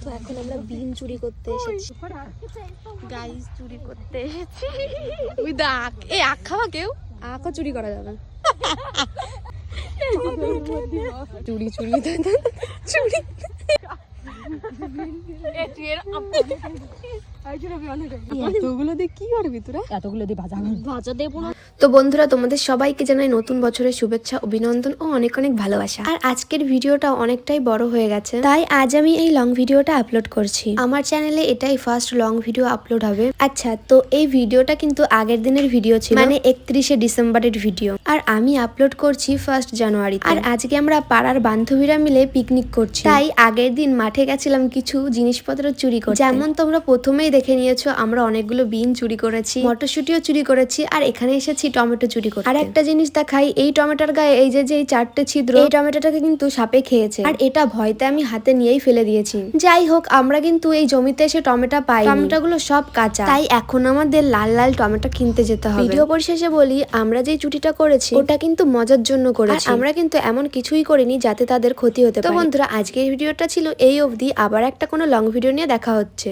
তো এখন আমরা বিন চুরি করতে এসেছি। গাইস চুরি করতে এসেছি। ওই দেখ, এই আখ খাওয়া কেউ আখও চুরি করা যাবে। চুরি চুরি চুরি এতগুলো দিয়ে কি করবি তোরা? এতগুলো দিয়ে ভাজা দেবো না। তো বন্ধুরা, তোমাদের সবাইকে জানাই নতুন বছরের শুভেচ্ছা, অভিনন্দন ও অনেক অনেক ভালোবাসা। আর আজকের ভিডিওটা অনেকটাই বড় হয়ে গেছে, তাই আজ আমি এই লং ভিডিওটা আপলোড করছি। আমার চ্যানেলে এটাই ফার্স্ট লং ভিডিও আপলোড হবে। আচ্ছা, তো এই ভিডিওটা কিন্তু আগের দিনের ভিডিও ছিল, মানে 31শে ডিসেম্বরের ভিডিও, আর আমি আপলোড করছি 1 জানুয়ারি। আর আজকে আমরা পাড়ার বান্ধবীরা মিলে পিকনিক করছি, তাই আগের দিন মাঠে গেছিলাম কিছু জিনিসপত্র চুরি করতে। যেমন তোমরা প্রথমেই দেখে নিয়েছো, আমরা অনেকগুলো বিন চুরি করেছি, মটরশুটিও চুরি করেছি, আর এখানে এসেছি টমেটো চুরি করতে। আর একটা জিনিস দেখাই, এই টমেটোর গায়ে এই যে 4টে ছিদ্র, এই টমেটোটাকে কিন্তু সাপে খেয়েছে, আর এটা ভয়তে আমি হাতে নিয়েই ফেলে দিয়েছি। যাই হোক, আমরা কিন্তু এই জমিতে এসে টমেটো পাই, টমেটোগুলো সব কাঁচা, তাই এখন আমাদের লাল লাল টমেটো কিনতে যেতে হবে। ভিডিও পরিশেষে বলি, আমরা যে চুরিটা করেছি ওটা কিন্তু মজার জন্য করেছি, আমরা কিন্তু এমন কিছুই করিনি যাতে তাদের ক্ষতি হতে পারে। তো বন্ধুরা, আজকের ভিডিওটা ছিল এই অবধি। আবার একটা কোনো লং ভিডিও নিয়ে দেখা হচ্ছে।